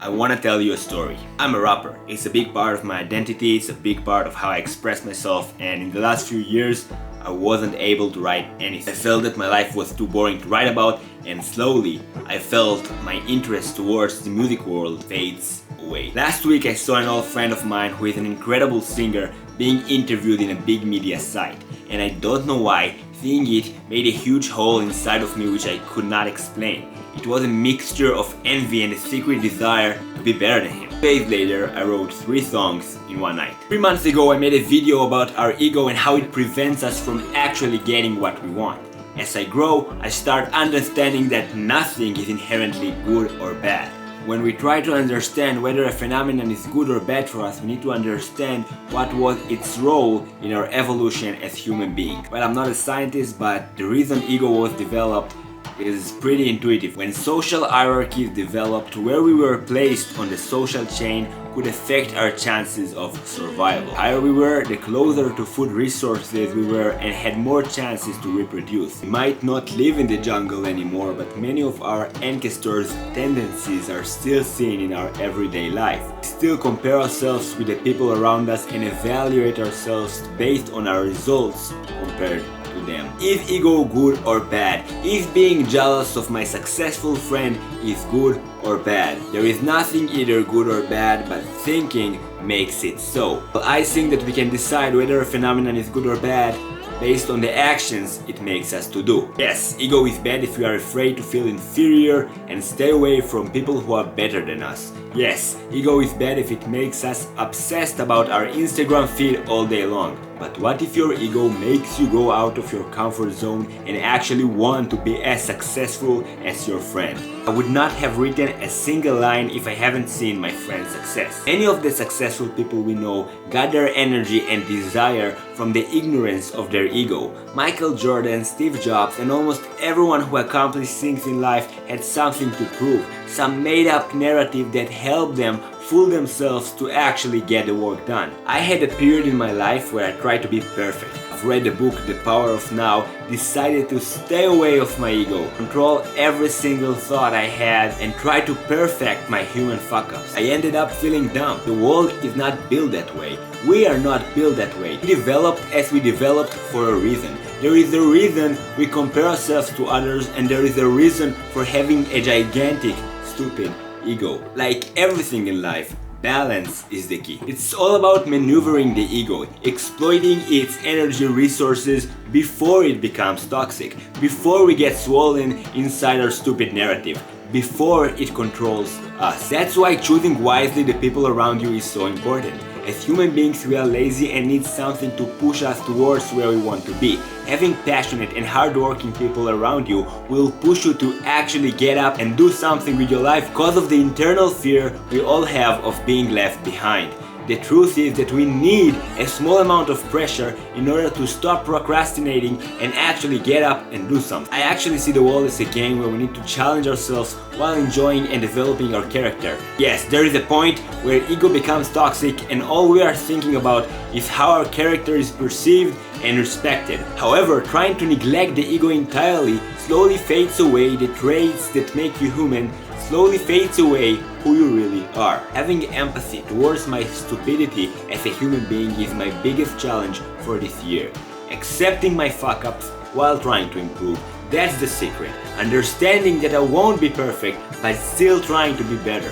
I want to tell you a story. I'm a rapper. It's a big part of my identity, it's a big part of how I express myself, and in the last few years I wasn't able to write anything. I felt that my life was too boring to write about, and slowly I felt my interest towards the music world fades away. Last week I saw an old friend of mine who is an incredible singer being interviewed in a big media site, and I don't know why, seeing it made a huge hole inside of me which I could not explain. It was a mixture of envy and a secret desire to be better than him. 2 days later, I wrote 3 songs in one night. 3 months ago, I made a video about our ego and how it prevents us from actually getting what we want. As I grow, I start understanding that nothing is inherently good or bad. When we try to understand whether a phenomenon is good or bad for us, we need to understand what was its role in our evolution as human beings. Well, I'm not a scientist, but the reason ego was developed is pretty intuitive. When social hierarchies developed, where we were placed on the social chain could affect our chances of survival. The higher we were, the closer to food resources we were and had more chances to reproduce. We might not live in the jungle anymore, but many of our ancestors' tendencies are still seen in our everyday life. We still compare ourselves with the people around us and evaluate ourselves based on our results compared to them. Is ego good or bad? Is being jealous of my successful friend is good or bad? There is nothing either good or bad, but thinking makes it so. Well, I think that we can decide whether a phenomenon is good or bad based on the actions it makes us to do. Yes, ego is bad if we are afraid to feel inferior and stay away from people who are better than us. Yes, ego is bad if it makes us obsessed about our Instagram feed all day long. But what if your ego makes you go out of your comfort zone and actually want to be as successful as your friend? I would not have written a single line if I haven't seen my friend's success. Many of the successful people we know got their energy and desire from the ignorance of their ego. Michael Jordan, Steve Jobs, and almost everyone who accomplished things in life had something to prove, some made-up narrative that helped them fool themselves to actually get the work done. I had a period in my life where I tried to be perfect. I've read the book The Power of Now, decided to stay away of my ego, control every single thought I had, and try to perfect my human fuck-ups. I ended up feeling dumb. The world is not built that way. We are not built that way. We developed as we developed for a reason. There is a reason we compare ourselves to others, and there is a reason for having a gigantic, stupid ego. Like everything in life, balance is the key. It's all about maneuvering the ego, exploiting its energy resources before it becomes toxic, before we get swollen inside our stupid narrative, before it controls us. That's why choosing wisely the people around you is so important. As human beings, we are lazy and need something to push us towards where we want to be. Having passionate and hardworking people around you will push you to actually get up and do something with your life because of the internal fear we all have of being left behind. The truth is that we need a small amount of pressure in order to stop procrastinating and actually get up and do something. I actually see the world as a game where we need to challenge ourselves while enjoying and developing our character. Yes, there is a point where ego becomes toxic and all we are thinking about is how our character is perceived and respected. However, trying to neglect the ego entirely slowly fades away the traits that make you human, slowly fades away who you really are. Having empathy towards my stupidity as a human being is my biggest challenge for this year. Accepting my fuck-ups while trying to improve. That's the secret. Understanding that I won't be perfect, but still trying to be better.